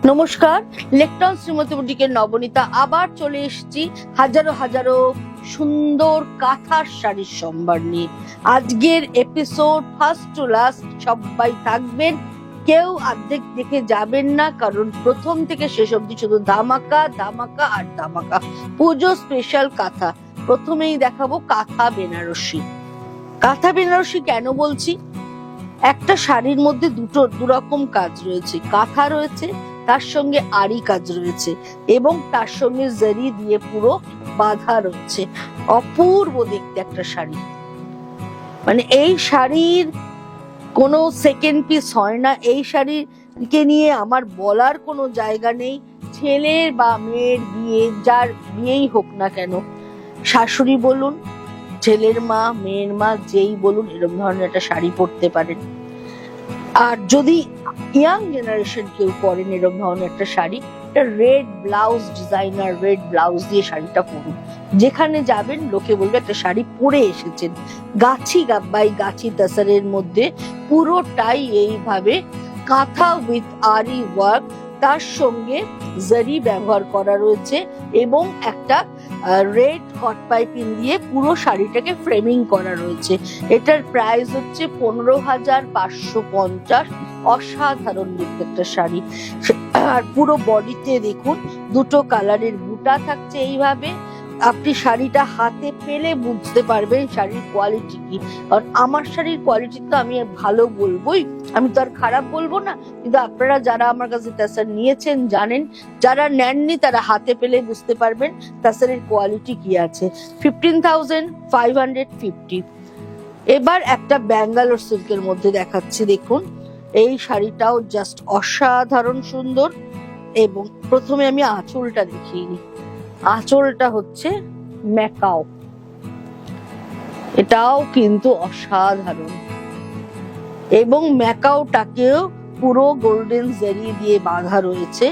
নমস্কার, ইলেকট্রন শ্রীমতী বুটিকের নবনীতা আবার চলে এসেছি হাজারো হাজারো সুন্দর কাঁথার শাড়ির সম্ভার নিয়ে। আজকের এপিসোড ফার্স্ট টু লাস্ট সবাই থাকবেন, কেউ অর্ধেক দেখে যাবেন না, কারণ প্রথম থেকে শেষ অবধি শুধু ধামাকা ধামাকা আর ধামাকা। পুজো স্পেশাল কাঁথা। প্রথমেই দেখাবো কাঁথা বেনারসি। কাঁথা বেনারসি কেন বলছি? একটা শাড়ির মধ্যে দুরকম কাজ রয়েছে, কাঁথা রয়েছে, তার সঙ্গে আরি কাজ রয়েছে এবং তার সঙ্গে জারি দিয়ে পুরো বাঁধা রয়েছে। অপূর্ব দেখতে একটা শাড়ি, মানে এই শাড়ির কোনো সেকেন্ড পিস হয় না। এই শাড়িকে নিয়ে আমার বলার কোনো জায়গা নেই। ছেলের বা মেয়ের বিয়ে, যার বিয়েই হোক না কেন, শাশুড়ি বলুন, ছেলের মা, মেয়ের মা, যেই বলুন, এরকম ধরনের একটা শাড়ি পরতে পারেন। আর যদি ইয়াং জেনারেশন কেউ পরেন এরকম ধরনের একটা শাড়ি, একটা red blouse, designer red blouse দিয়ে শাড়িটা পরুন, যেখানে যাবেন লোকে বলবে একটা শাড়ি পরে এসেছেন। গাছি গাব্বাই, গাছি তাসারের মধ্যে পুরোটাই এইভাবে কাঁথা উইথ আরি ওয়ার্ক, তার সঙ্গে জারি ব্যবহার করা রয়েছে এবং একটা রেড হট পাইপিং দিয়ে পুরো শাড়িটাকে ফ্রেমিং করা রয়েছে। এটার প্রাইস হচ্ছে 15,550। অসাধারণ দেখতে একটা শাড়ি। আর পুরো বডিতে দেখুন দুটো কালারের বুটা থাকছে। এইভাবে আপনি শাড়িটা হাতে পেলে বুঝতে পারবেন শাড়ির কোয়ালিটি কি। আর আমার শাড়ির কোয়ালিটি তো আমি ভালো বলবোই, আমি তো আর খারাপ বলবো না। কিন্তু আপনারা যারা আমার কাছে তাসার নিয়েছেন জানেন, যারা নেননি তারা হাতে পেলে বুঝতে পারবেন তাসারের কোয়ালিটি কি আছে। 15,550। এবার একটা ব্যাঙ্গালোর সিল্কের মধ্যে দেখাচ্ছি, দেখুন এই শাড়িটাও জাস্ট অসাধারণ সুন্দর। এবং প্রথমে আমি আঁচলটা দেখিয়ে নিই। আঁচলটা হচ্ছে ম্যাকাও, এটাও কিন্তু অসাধারণ এবং ম্যাকাওটাকেও পুরো গোল্ডেন জারি দিয়ে বাঁধা রয়েছে।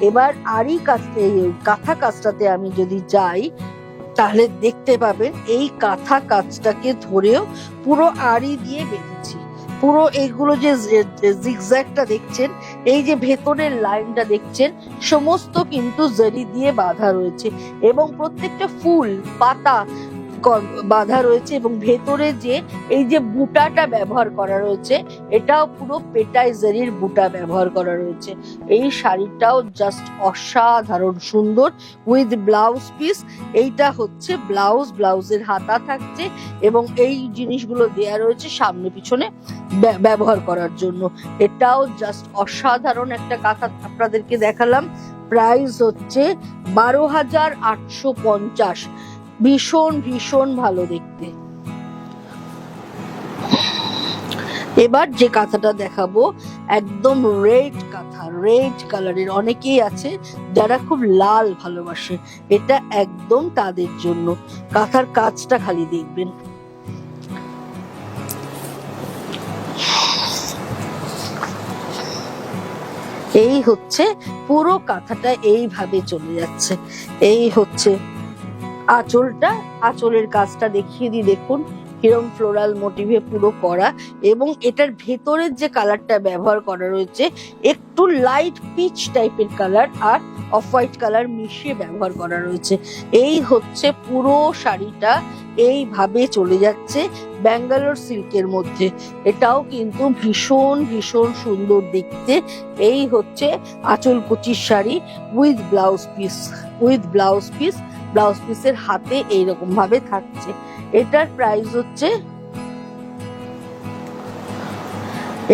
এবার আরি কাজটা, কাঁথা কাজটাতে আমি যদি যাই তাহলে দেখতে পাবেন এই কাঁথা কাজটাকে ধরেও পুরো আরি দিয়ে বেঁধেছি। পুরো এইগুলো যে জিগজ্যাগটা দেখছেন, এই যে ভেতরের লাইনটা দেখছেন, সমস্ত কিন্তু জারি দিয়ে বাঁধা রয়েছে এবং প্রত্যেকটা ফুল পাতা বাঁধা রয়েছে এবং ভেতরে যে এই যে বুটাটা ব্যবহার করা রয়েছে, এটাও পুরো পেটাই জারির বুটা ব্যবহার করা রয়েছে। এই শাড়িটাও জাস্ট অসাধারণ সুন্দর উইথ ব্লাউজ পিস। এইটা হচ্ছে ব্লাউজ, ব্লাউজের হাতা থাকছে এবং এই জিনিসগুলো দেয়া রয়েছে সামনে পিছনে ব্যবহার করার জন্য। এটাও জাস্ট অসাধারণ একটা কাঁথা আপনাদেরকে দেখালাম। প্রাইস হচ্ছে 12,850। ভীষণ ভীষণ ভালো দেখতে। এবার যে কাঁথাটা দেখাবো একদম রেড কাঁথা, রেড কালারের। অনেকেই আছে যারা খুব লাল ভালোবাসে, এটা একদম তাদের জন্য। কাঁথার কাজটা খালি দেখবেন, এই হচ্ছে পুরো কাঁথাটা এইভাবে চলে যাচ্ছে। এই হচ্ছে আঁচলটা, আঁচলের কাজটা দেখিয়ে দিই, দেখুন কিরম ফ্লোরাল মোটিভে পুরো করা এবং এটার ভেতরের যে কালারটা ব্যবহার করা রয়েছে একটু লাইট পিচ টাইপের কালার আর অফ হোয়াইট কালার মিশিয়ে ব্যবহার করা রয়েছে। এই হচ্ছে পুরো শাড়িটা এইভাবে চলে যাচ্ছে ব্যাঙ্গালোর সিল্কের মধ্যে। এটাও কিন্তু ভীষণ ভীষণ সুন্দর দেখতে। এই হচ্ছে আঁচল কুচির sari with blouse piece, with blouse piece. Blouse পিসের হাতে এইরকম ভাবে থাকছে। এটার প্রাইস হচ্ছে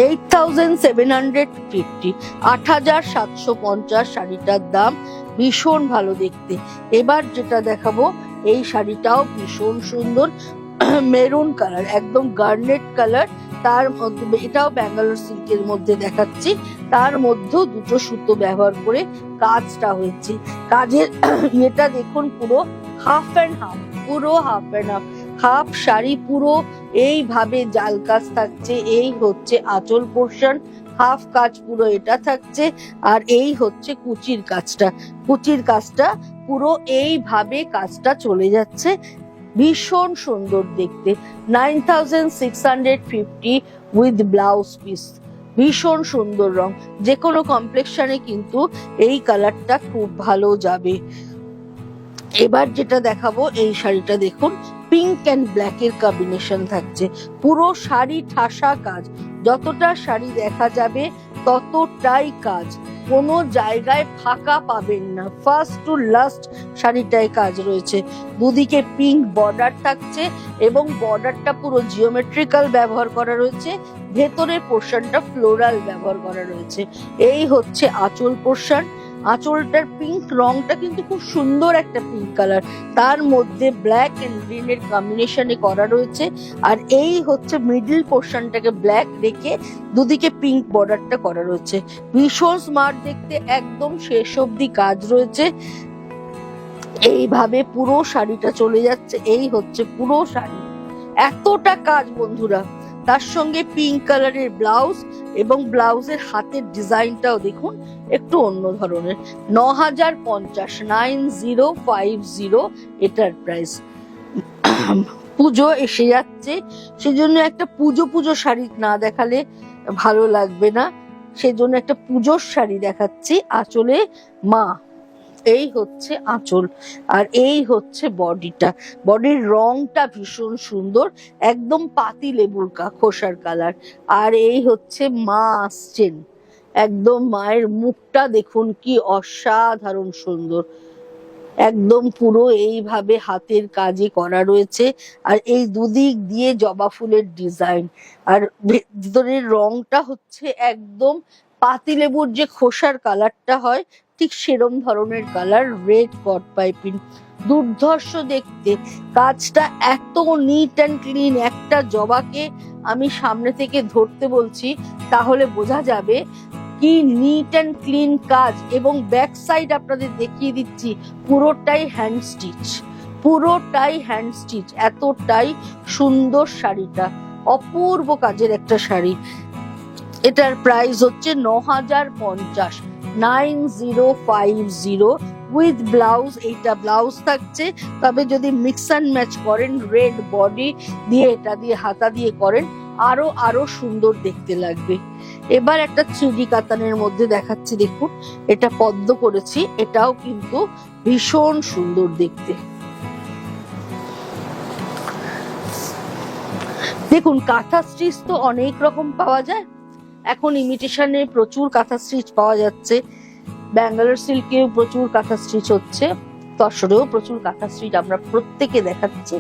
8,750। 8,750 শাড়িটার দাম। ভীষণ ভালো দেখতে। এবার যেটা দেখাবো এই শাড়িটাও ভীষণ সুন্দর, মেরুন কালার, একদম গার্নেট কালার। তার মধ্যে এটাও ব্যাঙ্গালোর সিল্কের মধ্যে দেখাচ্ছি, তার মধ্যেও দুটো সুতো ব্যবহার করে কাজটা হয়েছে। কাজের এটা দেখুন পুরো হাফ অ্যান্ড হাফ, পুরো half and half, half sari পুরো এইভাবে জাল কাজ থাকছে। এই হচ্ছে আঁচল পোর্শন, হাফ কাজ পুরো এটা থাকছে। আর এই হচ্ছে কুচির কাজটা, কুচির কাজটা পুরো এইভাবে কাজটা চলে যাচ্ছে। ভীষণ সুন্দর দেখতে। 9,650 উইথ ব্লাউজ পিস। ভীষণ সুন্দর রং, যে কোনো কমপ্লেক্সনে কিন্তু এই কালারটা খুব ভালো যাবে। এবার যেটা দেখাবো, এই শাড়িটা দেখুন, পিঙ্ক অ্যান্ড ব্ল্যাক এর কম্বিনেশন থাকছে। পুরো শাড়ি ঠাসা কাজ, যতটা শাড়ি দেখা যাবে ততটাই কাজ, কোনো জায়গায় ফাঁকা পাবেন না। ফার্স্ট টু লাস্ট শাড়িটায় কাজ রয়েছে। দুদিকে পিঙ্ক বর্ডার থাকছে এবং বর্ডারটা পুরো জিওমেট্রিক্যাল ব্যবহার করা রয়েছে, ভেতরের পোর্শনটা ফ্লোরাল ব্যবহার করা রয়েছে। এই হচ্ছে আঁচল পোর্শন। আঁচলটার পিঙ্ক রংটা কিন্তু খুব সুন্দর একটা পিঙ্ক কালার, তার মধ্যে ব্ল্যাক এন্ড গ্রিন এর কম্বিনেশনে করা রয়েছে। আর এই হচ্ছে মিডল পোর্শনটাকে ব্ল্যাক রেখে দুদিকে পিঙ্ক বর্ডারটা করা রয়েছে। ভীষণ স্মার্ট দেখতে, একদম শেষ অবধি কাজ রয়েছে। এইভাবে পুরো শাড়িটা চলে যাচ্ছে। এই হচ্ছে পুরো শাড়ি, এতটা কাজ বন্ধুরা। তার সঙ্গে পিঙ্ক কালারের ব্লাউজ এবং ব্লাউজের হাতের ডিজাইনটাও দেখুন একটু অন্য ধরনের। 9050, 9050 এটার প্রাইস। পুজো এসে যাচ্ছে, সেজন্য একটা পুজো শাড়ি না দেখালে ভালো লাগবে না, সেজন্য একটা পুজোর শাড়ি দেখাচ্ছি। আঁচলে মা, এই হচ্ছে আঁচল, আর এই হচ্ছে বডিটা। বডির রংটা ভীষণ সুন্দর, একদম পাতি লেবুর খোসার কালার। আর এই হচ্ছে মা আসছেন, একদম মায়ের মুখটা দেখুন কি অসাধারণ সুন্দর, একদম পুরো এইভাবে হাতের কাজে করা রয়েছে। আর এই দুদিক দিয়ে জবা ফুলের ডিজাইন, আর ভিতরের রংটা হচ্ছে একদম পাতিলেবুর যে খোসার কালারটা হয় ঠিক সেরম ধরনের কালার, রেড কট পাইপিং। দুর্ধর্ষ দেখতে, কাজটা এত নিট অ্যান্ড ক্লিন। একটা জবাকে আমি সামনে থেকে ধরতে বলছি তাহলে বোঝা যাবে কি নিট অ্যান্ড ক্লিন কাজ। এবং ব্যাক সাইড আপনাদের দেখিয়ে দিচ্ছি, পুরোটাই হ্যান্ড স্টিচ, পুরোটাই হ্যান্ড স্টিচ। এতটাই সুন্দর শাড়িটা, অপূর্ব কাজের একটা শাড়ি। এটার প্রাইস হচ্ছে 9050, 9050 উইথ ব্লাউজ। এইটা ব্লাউজ থাকছে, তবে যদি মিক্স অ্যান্ড ম্যাচ করেন, রেড বডি দিয়ে এটা দিয়ে হাতা দিয়ে করেন, আরো সুন্দর দেখতে লাগবে। এবার একটা 3D কাতানের মধ্যে দেখাচ্ছি, দেখুন এটা পদ্ম করেছি, এটাও কিন্তু ভীষণ সুন্দর দেখতে। দেখুন কাঁথা স্টিচ তো অনেক রকম পাওয়া যায়, এখন ইমিটেশনে প্রচুর কাঁথা স্টিচ পাওয়া যাচ্ছে, ব্যাঙ্গালোর সিল্কেও প্রচুর কাঁথা স্টিচ হচ্ছে, তসরেও প্রচুর কাঁথা স্টিচ আমরা প্রত্যেকে দেখাচ্ছি।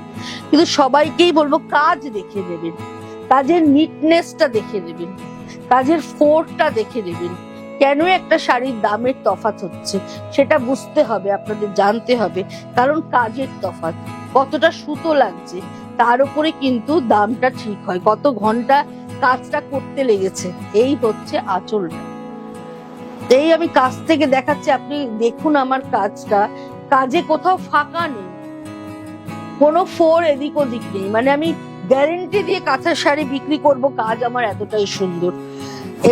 কিন্তু সবাইকেই বলবো কাজ দেখে নেবেন, কাজের নিটনেসটা দেখে নেবেন, কাজের ফোরটা দেখে নেবেন। কেন একটা শাড়ির দামের তফাৎ হচ্ছে সেটা বুঝতে হবে, আপনাদের জানতে হবে, কারণ কাজের তফাৎ, কতটা সুতো লাগছে তার উপরে কিন্তু দামটা ঠিক হয়, কত ঘন্টা কাজটা করতে লেগেছে। এই হচ্ছে আঁচলটা, এই আমি কাছ থেকে দেখাচ্ছি, আপনি দেখুন আমার কাজটা, কাজে কোথাও ফাঁকা নেই, কোনো ফোর এদিক ওদিক নেই। মানে আমি গ্যারেন্টি দিয়ে কাঁথার শাড়ি বিক্রি করব, কাজ আমার এতটাই সুন্দর।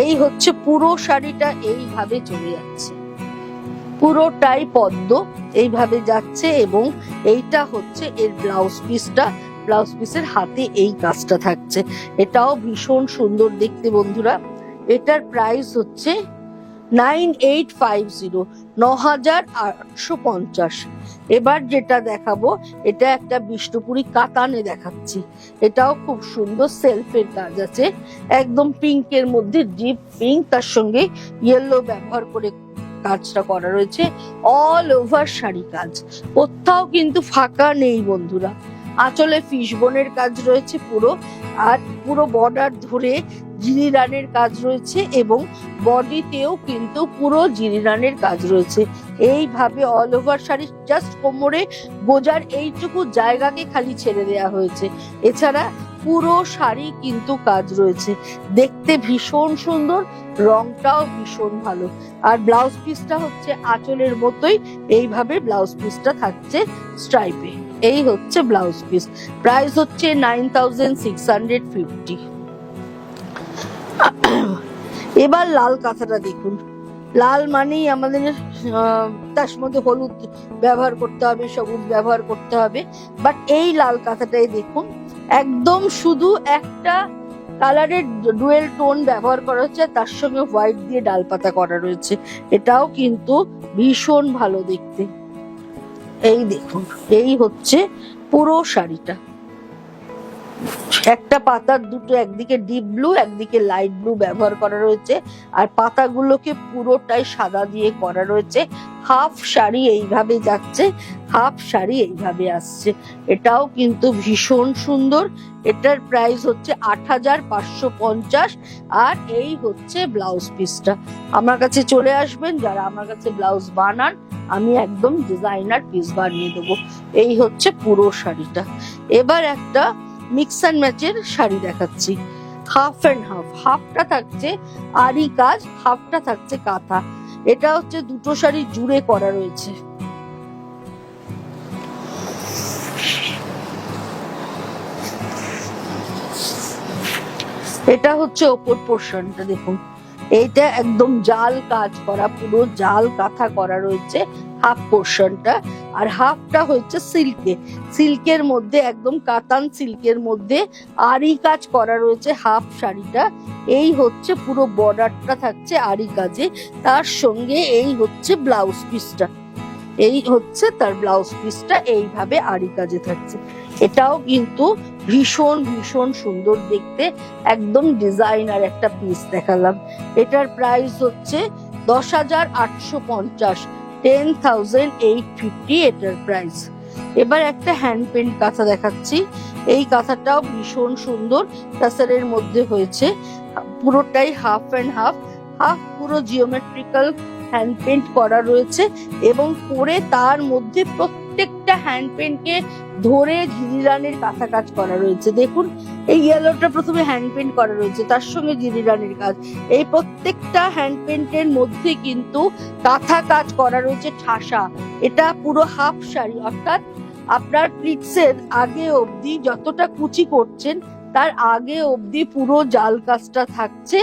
এই হচ্ছে পুরো শাড়িটা, এইভাবে চলে যাচ্ছে, পুরোটাই পদ্ম এইভাবে যাচ্ছে। এবং এইটা হচ্ছে এর ব্লাউজ পিসটা, ব্লাউজ পিসের হাতে এই কাজটা থাকছে, এটাও ভীষণ সুন্দর দেখতে বন্ধুরা। এটার প্রাইস হচ্ছে 9850, 9850। এবার যেটা দেখাবো, এটা একটা বিষ্ণুপুরি কাতানে দেখাচ্ছি, এটাও খুব সুন্দর, সেলফের কাজ আছে, একদম পিঙ্কের মধ্যে ডিপ পিঙ্ক, তার সঙ্গে ইয়েলো ব্যবহার করে কাজটা করা রয়েছে। অল ওভার শাড়ি কাজ, কোথাও কিন্তু ফাঁকা নেই বন্ধুরা। আঁচলে ফিশবোনের কাজ রয়েছে পুরো, আর পুরো বর্ডার ধরে জিরিরানের কাজ রয়েছে, এবং বডিতেও কিন্তু পুরো জিরিরানের কাজ রয়েছে। এইভাবে অল ওভার শাড়ি, জাস্ট কোমরে গোজার এইটুকু জায়গাকে খালি ছেড়ে দেওয়া হয়েছে, এছাড়া পুরো শাড়ি কিন্তু কাজ রয়েছে। দেখতে ভীষণ সুন্দর, রংটাও ভীষণ ভালো। আর ব্লাউজ পিসটা হচ্ছে আঁচলের মতোই, এইভাবে ব্লাউজ পিসটা থাকছে স্ট্রাইপে। এই হচ্ছে ব্লাউজ পিস, প্রাইস হচ্ছে 9650। এবার লাল কাঁথাটা দেখুন, লাল মানেই আমাদের তার মধ্যে হলুদ ব্যবহার করতে হবে, সবুজ ব্যবহার করতে হবে, বাট এই লাল কাঁথাটাই দেখুন, একদম শুধু একটা কালারের ডুয়েল টোন ব্যবহার করা হচ্ছে, তার সঙ্গে হোয়াইট দিয়ে ডালপাতা করা রয়েছে। এটাও কিন্তু ভীষণ ভালো দেখতে। এই দেখুন, এই হচ্ছে পুরো শাড়িটা। একটা পাতার দুটো, একদিকে ডিপ ব্লু একদিকে লাইট ব্লু ব্যবহার করা রয়েছে, আর পাতাগুলোকে পুরোটাই সাদা দিয়ে করা রয়েছে। হাফ শাড়ি এইভাবে যাচ্ছে, হাফ শাড়ি এইভাবে আসছে। এটাও কিন্তু ভীষণ সুন্দর। এটার প্রাইস হচ্ছে ৮৫৫০। আর এই হচ্ছে ব্লাউজ পিসটা। আমার কাছে চলে আসবেন যারা আমার কাছে ব্লাউজ বানান, আমি একদম ডিজাইনার পিস বানিয়ে দেবো। এই হচ্ছে পুরো শাড়িটা। এবার একটা মিক্স অ্যান্ড ম্যাচের শাড়ি দেখাচ্ছি। হাফ অ্যান্ড হাফ, হাফটা থাকছে আরি কাজ, হাফটা থাকছে কাঁথা। এটা হচ্ছে দুটো শাড়ি জুড়ে করা রয়েছে। এটা হচ্ছে ওপর পোর্শনটা দেখুন, এইটা একদম জাল কাজ করা, পুরো জাল কাঁথা করা রয়েছে হাফ পোর্শনটা। আর হাফটা হচ্ছে সিল্কের মধ্যে, একদম কাতান সিল্কের মধ্যে আরি কাজ করা রয়েছে হাফ শাড়িটা। এই হচ্ছে পুরো বর্ডারটা থাকছে আরি কাজে, তার সঙ্গে এই হচ্ছে ব্লাউজ পিসটা। এই হচ্ছে তার ব্লাউজ পিসটা, এইভাবে আরি কাজে থাকছে। এটাও কিন্তু ভীষণ ভীষণ সুন্দর দেখতে, একদম ডিজাইনার একটা পিস দেখালাম। এটার প্রাইস হচ্ছে ১০,৮৫০, 10,850 এটার প্রাইস। এবার একটা হ্যান্ড পেন্ট কাঁথা দেখাচ্ছি। এই কাঁথাটাও ভীষণ সুন্দর, টাসারের মধ্যে হয়েছে, পুরোটাই হাফ অ্যান্ড হাফ। হাফ পুরো জিওমেট্রিক্যাল হ্যান্ড পেন্ট করা রয়েছে, এবং করে তার মধ্যে প্রত্যেকটা হ্যান্ড পেন্টকে ধরে জিরিরানির কাঁথা কাজ করা রয়েছে। দেখুন, এই ইয়েলোটা প্রথমে হ্যান্ড পেন্ট করা রয়েছে, তার সঙ্গে জিরিরানির কাজ। এই প্রত্যেকটা হ্যান্ড পেন্টের মধ্যে কিন্তু কাঁথা কাজ করা রয়েছে ঠাসা। এটা পুরো হাফ শাড়ি, অর্থাৎ আপনার প্লিটসের আগে অবধি যতটা কুচি করছেন তার আগে অবধি পুরো জাল কাজটা থাকছে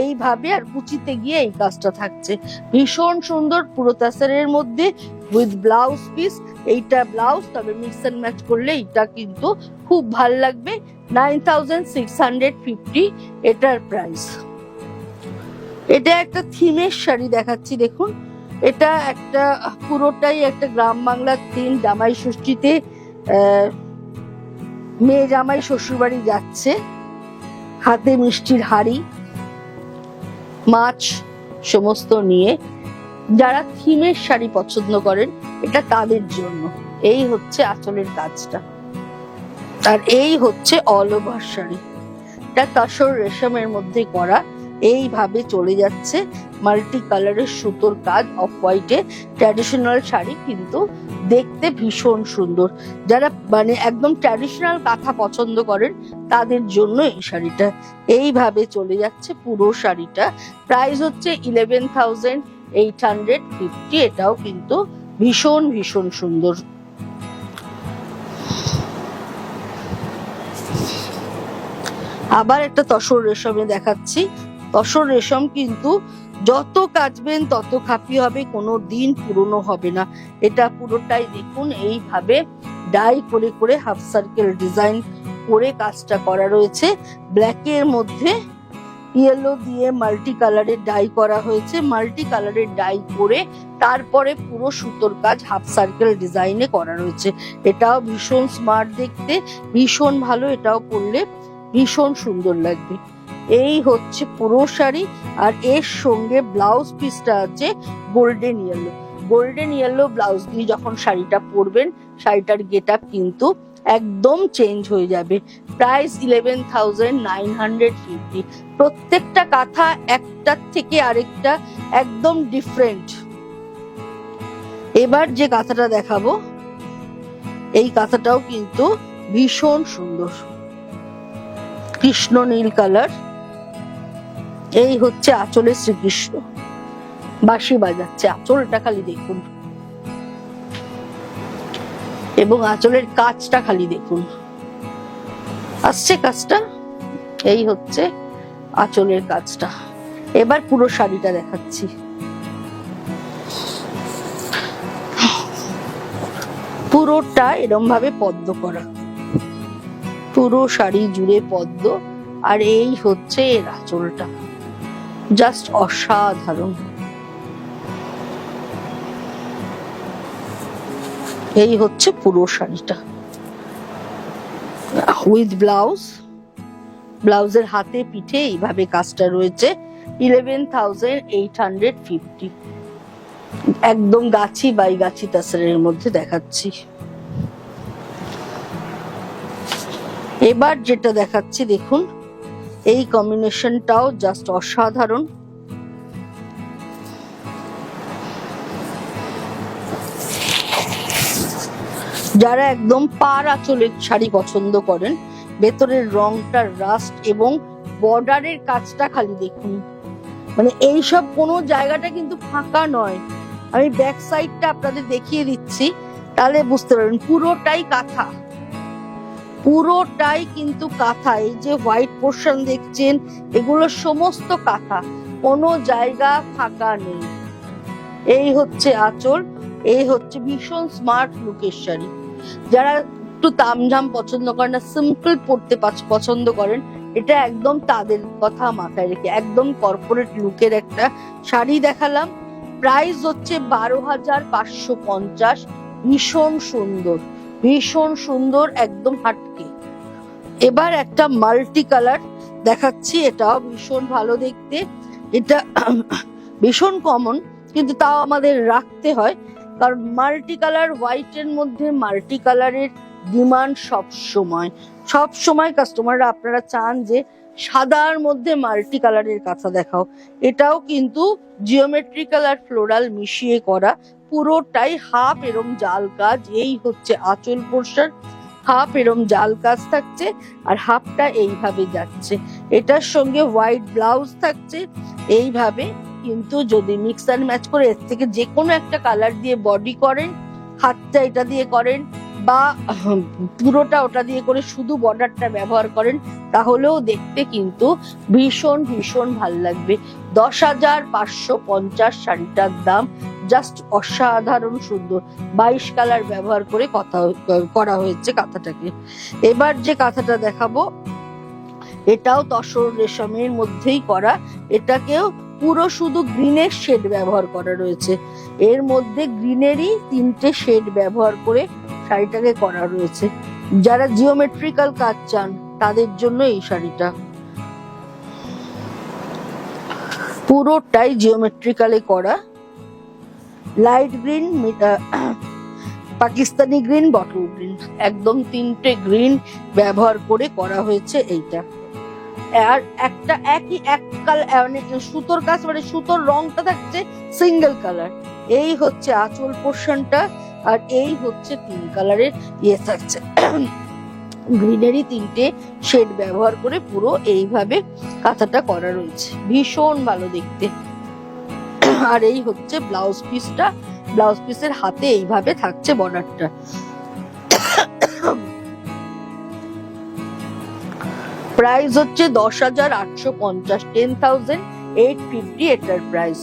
এইভাবে, আর কুচিতে গিয়ে এই কাজটা থাকছে। ভীষণ সুন্দর, পুরো তাসারের মধ্যে উইথ ব্লাউজ পিস। এইটা ব্লাউজ, তবে মিক্স এন্ড ম্যাচ করলে এটা কিন্তু খুব ভাল লাগবে। ৯৬৫০ এটার প্রাইস। এটা একটা থিমের শাড়ি দেখাচ্ছি দেখুন। এটা একটা পুরোটাই একটা গ্রাম বাংলার থিম। জামাই ষষ্ঠীতে মেয়ে জামাই শ্বশুরবাড়ি যাচ্ছে, হাতে মিষ্টির হাড়ি, মাছ সমস্ত নিয়ে। যারা থিমের শাড়ি পছন্দ করেন এটা তাদের জন্য। এই হচ্ছে আঁচলের কাজটা, আর এই হচ্ছে অল ওভার শাড়ি। এটা তসর রেশমের মধ্যে করা, এইভাবে চলে যাচ্ছে মাল্টি কালারের সুতোর কাজ, অফ হোয়াইটে। ট্র্যাডিশনাল শাড়ি কিন্তু দেখতে ভীষণ সুন্দর। যারা মানে একদম ট্র্যাডিশনাল কাঁথা পছন্দ করেন তাদের জন্য এই শাড়িটা। এইভাবে চলে যাচ্ছে পুরো শাড়িটা। প্রাইস হচ্ছে 11,850। এটাও কিন্তু ভীষণ ভীষণ সুন্দর। আবার একটা তসর রেশমে দেখাচ্ছি। তসর রেশম কিন্তু যত কাচবেন তত খাপি হবে, কোনো দিন পুরনো হবে না। এটা পুরোটাই দেখুন এইভাবে ডাই করে করে হাফ সার্কেল ডিজাইন করে কাজটা করা রয়েছে। ব্ল্যাকের মধ্যে ইয়েলো দিয়ে মাল্টি কালারের ডাই করা হয়েছে। মাল্টি কালারের ডাই করে তারপরে পুরো সুতোর কাজ হাফ সার্কেল ডিজাইনে করা রয়েছে। এটাও ভীষণ স্মার্ট দেখতে, ভীষণ ভালো। এটাও পরলে ভীষণ সুন্দর লাগবে। এই হচ্ছে পুরো শাড়ি, আর এর সঙ্গে ব্লাউজ পিসটা আছে golden yellow. Golden yellow blouse দিয়ে যখন শাড়িটা পরবেন, শাড়িটার গেট আপ কিন্তু একদম চেঞ্জ হয়ে যাবে। প্রাইস 11,950। প্রত্যেকটা কাঁথা একটার থেকে আরেকটা একদম ডিফারেন্ট। এবার যে কাঁথাটা দেখাবো, এই কাঁথাটাও কিন্তু ভীষণ সুন্দর, কৃষ্ণ নীল কালার। এই হচ্ছে আঁচলে শ্রীকৃষ্ণ বাঁশি বাজাচ্ছে, আঁচলটা খালি দেখুন, এবং আঁচলের কাজটা খালি দেখুন, আসছে কাজটা। এই হচ্ছে আঁচলের কাজটা। এবার পুরো শাড়িটা দেখাচ্ছি। পুরোটা এরম ভাবে পদ্ম করা, পুরো শাড়ি জুড়ে পদ্ম, আর এই হচ্ছে এর আঁচলটা, জাস্ট অসাধারণ। এই হচ্ছে পুরো শাড়িটা উইথ ব্লাউজ। ব্লাউজের হাতে পিঠে এইভাবে কাজটা রয়েছে। 11,850। একদম গাছি বাই গাছি তাসারের মধ্যে দেখাচ্ছি। এবার যেটা দেখাচ্ছি দেখুন, এই কম্বিনেশনটাও জাস্ট অসাধারণ। যারা একদম পাড় আঁচলের শাড়ি পছন্দ করেন, ভেতরের রংটা রাস্ট এবং বর্ডারের কাজটা খালি দেখুন, মানে এইসব কোনো জায়গাটা কিন্তু ফাঁকা নয়। আমি ব্যাক সাইডটা আপনাদের দেখিয়ে দিচ্ছি, তাহলে বুঝতে পারবেন পুরোটাই কাঁথা, পুরোটাই কিন্তু কাঁথা। এই যে হোয়াইট পোর্শন দেখছেন, এগুলো সমস্ত কাঁথা, কোনো জায়গা ফাঁকা নেই। এই হচ্ছে আঁচল, এই হচ্ছে ভীষণ স্মার্ট লুকের শাড়ি। যারা একটু তামঝাম পছন্দ করেন না, সিম্পল পড়তে পছন্দ করেন, এটা একদম তাদের কথা মাথায় রেখে একদম কর্পোরেট লুকের একটা শাড়ি দেখালাম। প্রাইস হচ্ছে 12,550। ভীষণ সুন্দর, ভীষণ সুন্দর, একদম হাটকে। এবার একটা মাল্টি কালার দেখাচ্ছি, এটাও ভীষণ ভালো দেখতে। এটা ভীষণ কমন, কিন্তু তাও আমাদের রাখতে হয়, কারণ মাল্টি কালার হোয়াইটের মধ্যে মাল্টি কালারের ডিমান্ড সব সময় কাস্টমাররা আপনারা চান যে সাদার মধ্যে মাল্টি কালারের কাঁথা দেখাও। এটাও কিন্তু জিওমেট্রিক্যাল আর ফ্লোরাল মিশিয়ে করা, পুরোটাই হাফ এরম জাল কাজ। এই হচ্ছে আঁচল পোর্শন, হাফ এরম জাল কাজ থাকছে আর হাফটা এইভাবে যাচ্ছে। এটার সঙ্গে হোয়াইট ব্লাউজ থাকছে এইভাবে। কিন্তু যদি মিক্স অ্যান্ড ম্যাচ করে এর থেকে যে কোনো একটা কালার দিয়ে বডি করেন, হাতটা এটা দিয়ে করেন বা পুরোটা ওটা দিয়ে করে শুধু বর্ডারটা ব্যবহার করেন, তাহলেও দেখতে কিন্তু ভীষণ ভীষণ ভাল লাগবে। 10,550 শাড়িটার দাম, জাস্ট অসাধারণ সুন্দর। 22 কালার ব্যবহার করে করা হয়েছে কাঁথাটাকে। এবার যে কাঁথাটা দেখাবো, এটাও তসর রেশমের মধ্যেই করা। এটাকেও পুরো শুধু গ্রিনের শেড ব্যবহার করা রয়েছে, এর মধ্যে গ্রিনেরই 3টে শেড ব্যবহার করে শাড়িটাকে করা রয়েছে। যারা জিওমেট্রিক্যাল কাজ চান তাদের জন্য এই শাড়িটা পুরোটাই জিওমেট্রিক্যালে করা। Light green, Pakistani green, bottle green, একদম 3টে গ্রিন ব্যবহার করে করা হয়েছে এইটা। আর একটা একই এক কালার, মানে সুতোর কাজ, মানে সুতোর রংটা থাকছে সিঙ্গেল কালার। এই হচ্ছে আঁচল পোর্শনটা, আর এই হচ্ছে 3 কালারের ইয়ে থাকছে, গ্রিনারি 3টে শেড ব্যবহার করে পুরো এইভাবে কাঁথাটা করা রয়েছে, ভীষণ ভালো দেখতে। আর এই হচ্ছে ব্লাউজ পিসটা, ব্লাউজ পিসের হাতে এইভাবে থাকছে বর্ডারটা। প্রাইস হচ্ছে 10,850, 10,850 এটার প্রাইস।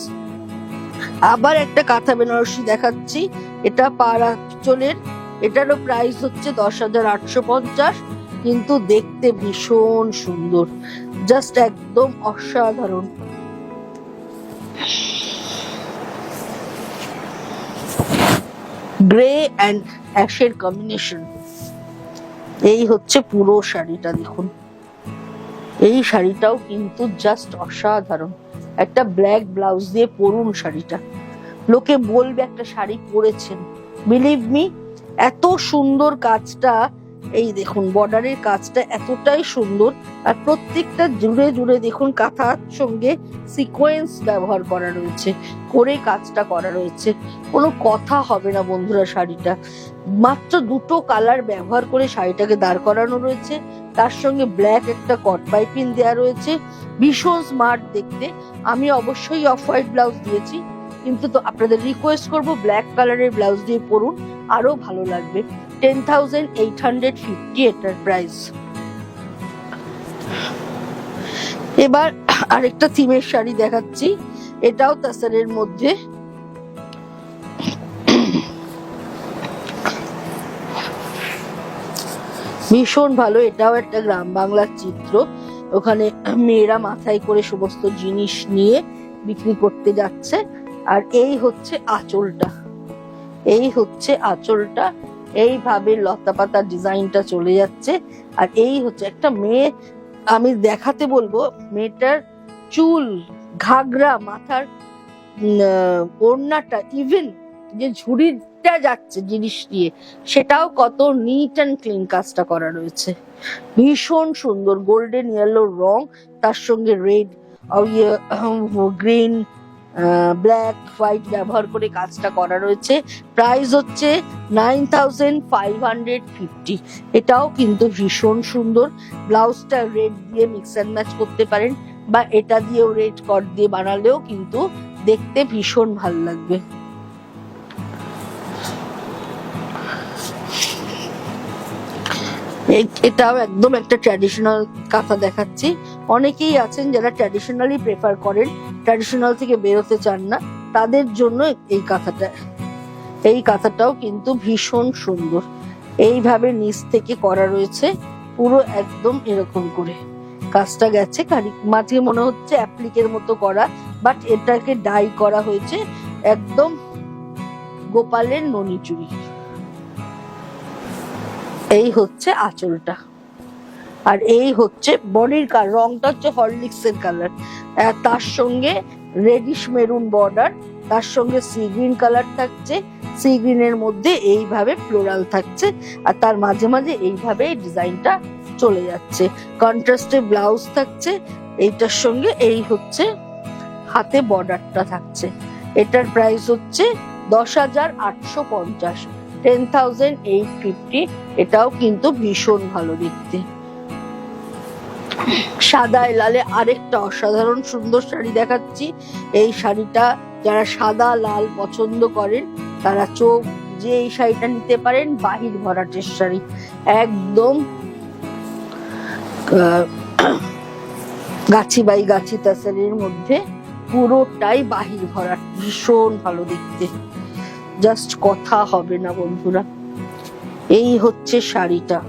আবার একটা কাঁথা বেনারসি দেখাচ্ছি, এটা পাড় আঁচলের, এটারও প্রাইস হচ্ছে 10,850, কিন্তু দেখতে ভীষণ সুন্দর, জাস্ট একদম অসাধারণ। গ্রে অ্যান্ড অ্যাশের কম্বিনেশন। এই হচ্ছে পুরো শাড়িটা দেখুন, এই শাড়িটাও কিন্তু জাস্ট অসাধারণ। একটা ব্ল্যাক ব্লাউজ দিয়ে পরুন শাড়িটা, লোকে বলবে একটা শাড়ি পরেছেন। বিলিভ মি, এত সুন্দর কাজটা, এই দেখুন বর্ডারের কাজটা এতটাই সুন্দর, আর প্রত্যেকটা জুড়ে জুড়ে দেখুন কাঁথার সঙ্গে সিকোয়েন্স ব্যবহার করা রয়েছে, করে কাজটা করা রয়েছে। কোনো কথা হবে না বন্ধুরা, শাড়িটা মাত্র 2টো কালার ব্যবহার করে শাড়িটাকে দাঁড় করানো রয়েছে, তার সঙ্গে ব্ল্যাক একটা কট পাইপিং দেওয়া রয়েছে, ভীষণ স্মার্ট দেখতে। আমি অবশ্যই অফ হোয়াইট ব্লাউজ দিয়েছি, কিন্তু তো আপনাদের রিকোয়েস্ট করব ব্ল্যাক কালারের ব্লাউজ দিয়ে পরুন, আরো ভালো লাগবে। 10,850 এটার প্রাইস। এবার আরেকটা থিমের শাড়ি দেখাচ্ছি, এটাও তাসারের মধ্যে। ভীষণ ভালো, এটাও একটা গ্রাম বাংলার চিত্র। ওখানে মেয়েরা মাথায় করে সমস্ত জিনিস নিয়ে বিক্রি করতে যাচ্ছে। আর এই হচ্ছে আঁচলটা, এই হচ্ছে আঁচলটা, এইভাবে লতা পাতা ডিজাইনটা চলে যাচ্ছে। আর এই হচ্ছে একটা মেয়ে, আমি দেখাতে বলবো মেয়েটার চুল, ঘাগরা, মাথার ওড়নাটা, ইভেন যে ঝুড়িটা যাচ্ছে জিনিস নিয়ে, সেটাও কত নিট অ্যান্ড ক্লিন কাজটা করা রয়েছে। ভীষণ সুন্দর গোল্ডেন ইয়েলো রং, তার সঙ্গে রেড, গ্রিন, ব্ল্যাক, হোয়াইট ব্যবহার করে কাজটা করা রয়েছে। প্রাইস হচ্ছে 9550। এটাও কিন্তু ভীষণ সুন্দর। ব্লাউজটা রেড দিয়ে মিক্স অ্যান্ড ম্যাচ করতে পারেন, বা এটা দিয়েও রেড কট দিয়ে বানালেও কিন্তু দেখতে ভীষণ ভালো লাগবে। এটাও একদম একটা ট্র্যাডিশনাল কাঁথা দেখাচ্ছি। অনেকেই আছেন যারা ট্র্যাডিশনালি প্রেফার করেন, ট্র্যাডিশনাল থেকে বেরোতে চান না, তাদের জন্য এই কাঁথাটা। এই কাঁথাটাও কিন্তু ভীষণ সুন্দর, এইভাবে নিচ থেকে করা রয়েছে পুরো একদম এরকম করে কাজটা গেছে। মাঝে মনে হচ্ছে অ্যাপ্লিকের মতো করা, বাট এটাকে ডাই করা হয়েছে একদম গোপালের ননি চুড়ি। এই হচ্ছে আঁচলটা, আর এই হচ্ছে বডির রংটা হচ্ছে হরলিক্স এর কালার, তার সঙ্গে রেডিশ মেরুন বর্ডার, তার সঙ্গে সি গ্রিন কালার থাকছে, সি গ্রিনের মধ্যে এইভাবে ফ্লোরাল থাকছে, আর তার মাঝে মাঝে এইভাবে ডিজাইনটা চলে যাচ্ছে। কন্ট্রাস্টে ব্লাউজ থাকছে এইটার সঙ্গে, এই হচ্ছে হাতে বর্ডারটা থাকছে। এটার প্রাইস হচ্ছে 10,850, 10,850। এটাও কিন্তু ভীষণ ভালো দেখতে। সাদায় লালে আরেকটা অসাধারণ সুন্দর শাড়ি দেখাচ্ছি। এই শাড়িটা যারা সাদা লাল পছন্দ করেন তারা চোখ যে এই শাড়িটা নিতে পারেন। বাহির ভরাটের শাড়ি, একদম গাছি বাই গাছি তাসারের মধ্যে পুরোটাই বাহির ভরাট, ভীষণ ভালো দেখতে, জাস্ট কথা হবে না বন্ধুরা। এই হচ্ছে শাড়িটা,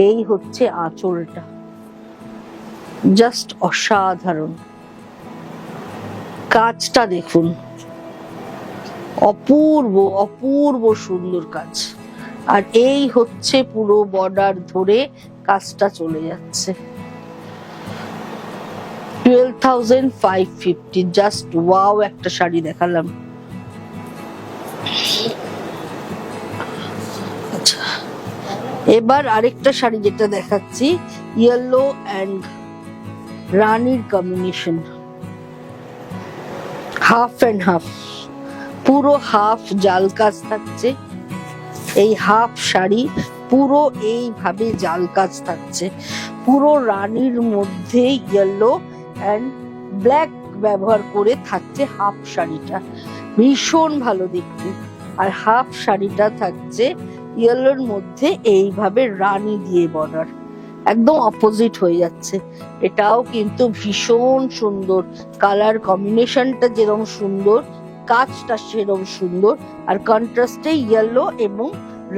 এই হচ্ছে আঁচলটা, জাস্ট অসাধারণ। কাজটা দেখুন, অপূর্ব অপূর্ব সুন্দর কাজ। আর এই হচ্ছে পুরো বর্ডার ধরে কাজটা চলে যাচ্ছে। 12,550, জাস্ট ওয়াও একটা শাড়ি দেখালাম। আচ্ছা, এবার আরেকটা শাড়ি যেটা দেখাচ্ছি, ইয়েলো অ্যান্ড রানীর কম্বিনেশন, হাফ অ্যান্ড হাফ, পুরো হাফ জাল কাজ থাকছে। এই হাফ শাড়ি পুরো এইভাবে জাল কাজ থাকছে, পুরো রানীর মধ্যে ইয়েলো অ্যান্ড ব্ল্যাক ব্যবহার করে থাকছে হাফ শাড়িটা, ভীষণ ভালো দেখতে। আর হাফ শাড়িটা থাকছে ইয়েলোর মধ্যে এইভাবে রানী দিয়ে বর্ডার, একদম অপোজিট হয়ে যাচ্ছে। এটাও কিন্তু ভীষণ সুন্দর, কালার কম্বিনেশনটা যেরকম সুন্দর, কাজটা সেরকম সুন্দর। আর কন্ট্রাস্টে ইয়েলো এবং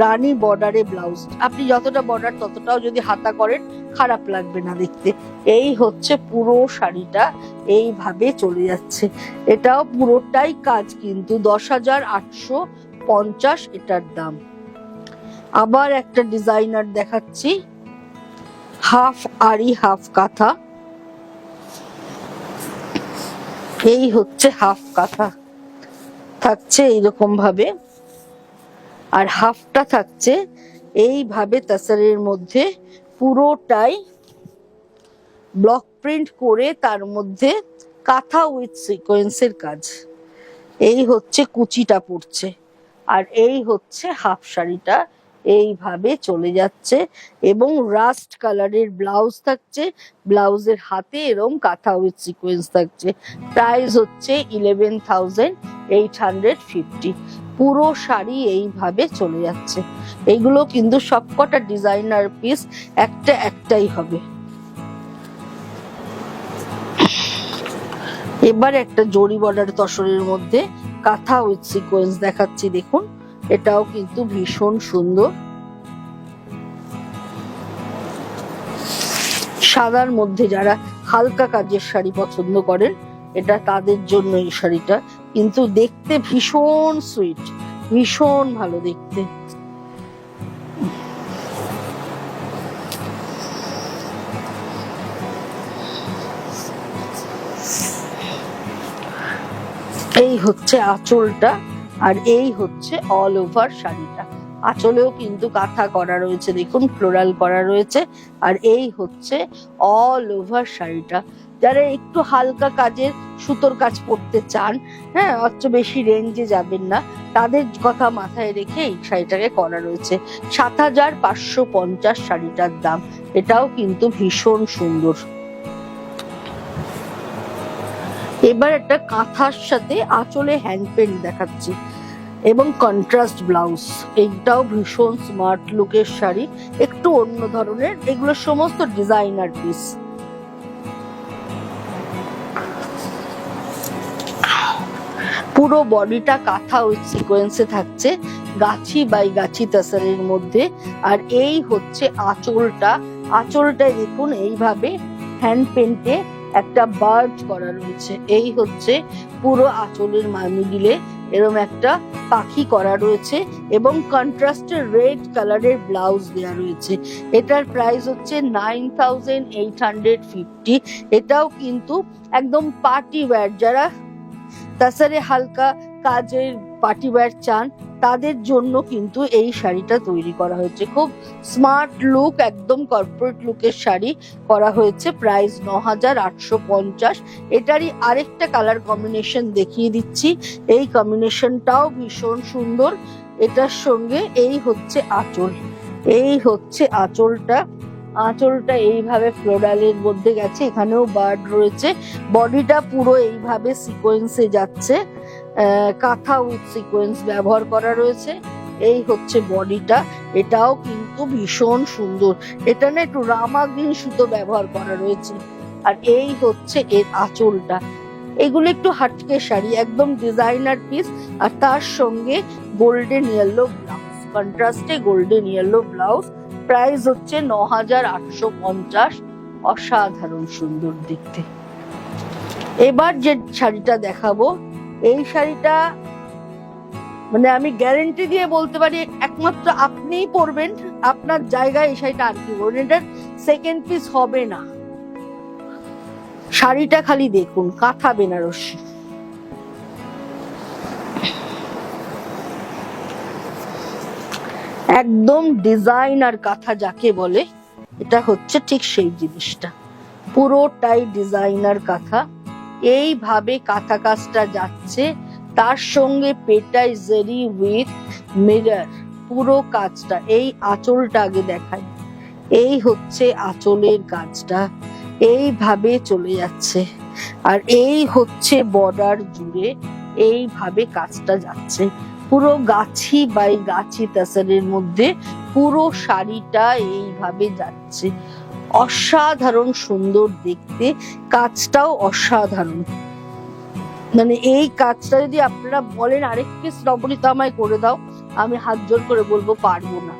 রানী বর্ডারে ব্লাউজ, আপনি যতটা বর্ডার ততটাও যদি হাতা করেন খারাপ লাগবে না দেখতে। এই হচ্ছে পুরো শাড়িটা, এইভাবে চলে যাচ্ছে। এটাও পুরোটাই কাজ কিন্তু 10,850 এটার দাম। আবার একটা ডিজাইনার দেখাচ্ছি, হাফ আরি হাফ কাঁথা। এই হচ্ছে হাফ কাঁথা, থাকছে এইরকম ভাবে, আর হাফটা থাকছে এইভাবে তাসারের মধ্যে পুরোটাই ব্লক প্রিন্ট করে, তার মধ্যে কাঁথা উইথ সিকোয়েন্সের কাজ। এই হচ্ছে কুচিটা পড়ছে, আর এই হচ্ছে হাফ শাড়িটা এইভাবে চলে যাচ্ছে, এবং রাস্ট কালারের ব্লাউজ থাকছে, ব্লাউজের হাতে এরকম কাঁথা উইথ সিকোয়েন্স থাকছে। প্রাইস হচ্ছে 11,850। পুরো শাড়ি এইভাবে চলে যাচ্ছে। এইগুলো কিন্তু সবকটা ডিজাইনার পিস, একটা একটাই হবে। এবার একটা জরি বর্ডার তসরের মধ্যে কাঁথা উইথ সিকোয়েন্স দেখাচ্ছি, দেখুন এটাও কিন্তু ভীষণ সুন্দর। সাদার মধ্যে যারা হালকা কাজের শাড়ি পছন্দ করেন, এটা তাদের জন্য এই শাড়িটা। কিন্তু দেখতে ভীষণ সুইট, ভীষণ ভালো দেখতে। এই হচ্ছে আঁচলটা, আর এই হচ্ছে অল ওভার শাড়িটা। আঁচলেও কিন্তু কাঁথা করা রয়েছে, দেখুন ফ্লোরাল করা রয়েছে। আর এই হচ্ছে অল ওভার শাড়িটা। যারা একটু হালকা কাজের সুতোর কাজ করতে চান, হ্যাঁ, অত বেশি রেঞ্জে যাবেন না, তাদের কথা মাথায় রেখে এই শাড়িটাকে করা রয়েছে। ৭৫৫০ শাড়িটার দাম। এটাও কিন্তু ভীষণ সুন্দর। এবার একটা কাঁথার সাথে আঁচলে হ্যান্ড পেন্ট দেখাচ্ছি এবং কন্ট্রাস্ট ব্লাউজ। এইটাও ভীষণ স্মার্ট লুকের শাড়ি, একটু অন্য ধরনের। এগুলো সমস্ত ডিজাইনার পিস। পুরো বডিটা কাঁথা উইথ সিকোয়েন্সে থাকছে, গাছি বাই গাছি তাসারের মধ্যে। আর এই হচ্ছে আঁচলটা। আঁচলটায় দেখুন এইভাবে হ্যান্ড পেন্টে একটা বার্ড করা রয়েছে। এই হচ্ছে পুরো আঁচলের মিডিলে এরকম একটা পাখি করা রয়েছে এবং কন্ট্রাস্টের রেড কালারের ব্লাউজ দেওয়া রয়েছে। এটার প্রাইস হচ্ছে ৯,৮৫০। এটাও কিন্তু একদম পার্টি ওয়্যার। যারা তাছাড়া হালকা কাজের পার্টি ওয়্যার চান, তাদের জন্য কিন্তু এই শাড়িটা তৈরি করা হয়েছে। খুব স্মার্ট লুক, একদম কর্পোরেট লুকের শাড়ি করা হয়েছে। প্রাইস ৯,৮৫০। এটারই আরেকটা কালার কম্বিনেশন দেখিয়ে দিচ্ছি। এই কম্বিনেশনটাও ভীষণ সুন্দর। এটার সঙ্গে এই হচ্ছে আঁচল। এই হচ্ছে আঁচলটা। আঁচলটা এইভাবে ফ্লোরালের মধ্যে গেছে, এখানেও বার্ড রয়েছে। বডিটা পুরো এইভাবে সিকোয়েন্সে যাচ্ছে, কাঁথা উইথ সিকোয়েন্স ব্যবহার করা রয়েছে। এই হচ্ছে বডিটা। এটাও কিন্তু ভীষণ সুন্দর। এটা না একটু রামা গ্রিন সুতো ব্যবহার করা রয়েছে। আর এই হচ্ছে এর আঁচলটা। এগুলো একটু হাটকে শাড়ি, একদম ডিজাইনার পিস। আর তার সঙ্গে গোল্ডেন ইয়েলো ব্লাউজ, কন্ট্রাস্টে গোল্ডেন ইয়েলো ব্লাউজ। প্রাইস হচ্ছে ৯,৮৫০। অসাধারণ সুন্দর দেখতে। এবার যে শাড়িটা দেখাবো, এই শাড়িটা মানে আমি গ্যারেন্টি দিয়ে বলতে পারি একমাত্র আপনিই পরবেন, আপনার জায়গায় এই শাড়িটা আর কি পরবেন, এটার সেকেন্ড পিস হবে না। শাড়িটা খালি দেখুন, কাঁথা বেনারসি। একদম ডিজাইনার কাঁথা যাকে বলে, এটা হচ্ছে ঠিক সেই জিনিসটা। পুরোটাই ডিজাইনার কাঁথা। এইভাবে কাঁথা কাজটা যাচ্ছে, তার সঙ্গে পেটাই জারি উইথ মিরর পুরো কাজটা। এই আঁচলটা আগে দেখাই। এই হচ্ছে আঁচলের কাজটা, এইভাবে চলে যাচ্ছে। আর এই হচ্ছে বর্ডার জুড়ে এইভাবে কাজটা যাচ্ছে। পুরো গাছি বাই গাছি তাসারের মধ্যে পুরো শাড়িটা এইভাবে যাচ্ছে। অসাধারণ সুন্দর দেখতে, কাজটাও অসাধারণ। মানে এই কাজটা যদি আপনারা বলেন আরেক পিস নবনীতা আমায় করে দাও, আমি হাত জোর করে বলবো পারবো না।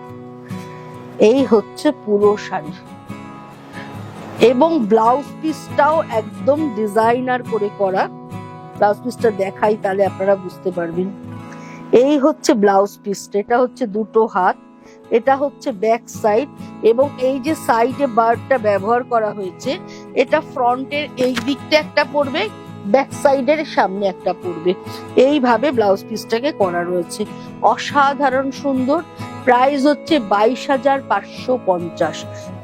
এই হচ্ছে পুরো শাড়ি এবং ব্লাউজ পিসটাও একদম ডিজাইনার করে করা। ব্লাউজ পিসটা দেখাই, তাহলে আপনারা বুঝতে পারবেন। এই হচ্ছে ব্লাউজ পিসটা। এটা হচ্ছে দুটো হাত, এটা হচ্ছে ব্যাক সাইড এবং এই যে সাইডে বার্ডটা ব্যবহার করা হয়েছে, এটা ফ্রন্টের এই দিকটা একটা পড়বে, ব্যাক সাইডের সামনে একটা পড়বে। এইভাবে ব্লাউজ পিসটাকে করা রয়েছে। অসাধারণ সুন্দর। প্রাইস হচ্ছে 22,550,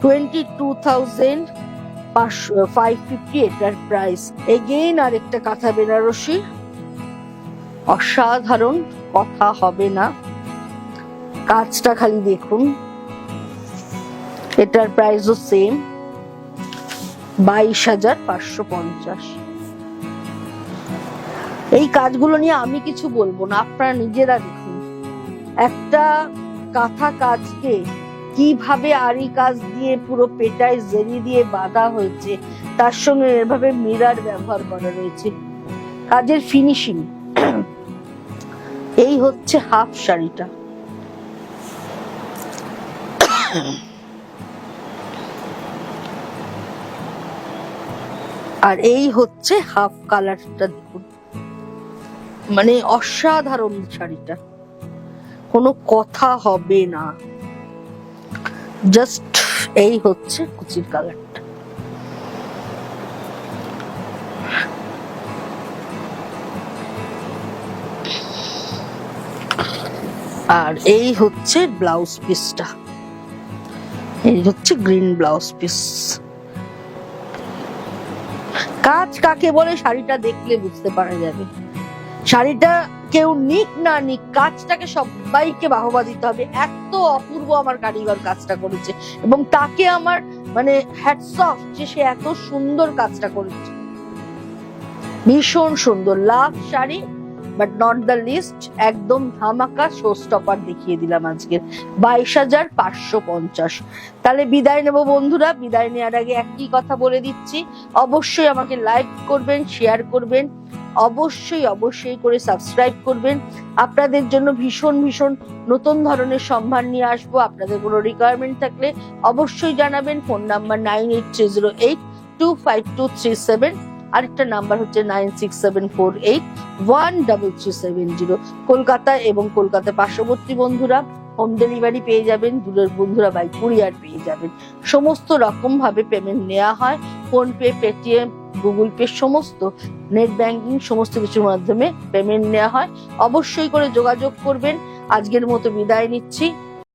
22,550 এটার প্রাইস। এগেইন আরেকটা কাঁথা বেনারসি, অসাধারণ, কথা হবে না। কাজটা খালি দেখুন। এটার প্রাইসও সেম, 22,550। এই কাজগুলো নিয়ে আমি কিছু বলবো না, আপনারা নিজেরা দেখুন। একটা কাঁথা কাজকে কিভাবে আরি কাজ দিয়ে পুরো পেটায় জেরি দিয়ে বাঁধা হয়েছে, তার সঙ্গে এভাবে মিরর ব্যবহার করা রয়েছে, কাজের ফিনিশিং। এই হচ্ছে হাফ শাড়িটা। আর এই হচ্ছে হাফ কালারটা, দেখুন মানে অসাধারণ শাড়িটা, কোনো কথা হবে না। জাস্ট এই হচ্ছে কুচির কালারটা। আর এই হচ্ছে ব্লাউজ পিসটা, এই হচ্ছে গ্রিন ব্লাউজ পিস। কাজ কাকে বলে শাড়িটা দেখলে বুঝতে পারা যাবে। শাড়িটা কেউ নিক না নিক, কাজটাকে সবাইকে বাহবা দিতে হবে। এত অপূর্ব আমার কারিগর কাজটা করেছে, এবং তাকে আমার মানে হ্যাটস অফ যে সে এত সুন্দর কাজটা করেছে। ভীষণ সুন্দর love sari, but not the least, একদম ধামাকা শো স্টপার দেখিয়ে দিলাম আজকে 22,550। তাহলে বিদায় নেব বন্ধুরা। বিদায় নেওয়ার আগে একই কথা বলে দিচ্ছি, অবশ্যই আমাকে লাইক করবেন, শেয়ার করবেন, অবশ্যই করে সাবস্ক্রাইব করবেন। আপনাদের জন্য ভীষণ নতুন ধরনের সম্ভার নিয়ে আসবো। আপনাদের কোনো রিকোয়ারমেন্ট থাকলে অবশ্যই জানাবেন। ফোন নাম্বার 9830825237, আরেকটা নাম্বার হচ্ছে 9674813370। কলকাতা এবং কলকাতা পার্শ্ববর্তী বন্ধুরা হোম ডেলিভারি পেয়ে যাবেন, দূরের বন্ধুরা বাই কুরিয়ার পেয়ে যাবেন। সমস্ত রকম ভাবে পেমেন্ট নেওয়া হয়, ফোনপে, পেটিএম, গুগল পে, সমস্ত নেট ব্যাংকিং, সমস্ত কিছুর মাধ্যমে পেমেন্ট নেওয়া হয়। অবশ্যই করে যোগাযোগ করবেন। আজকের মতো বিদায় নিচ্ছি।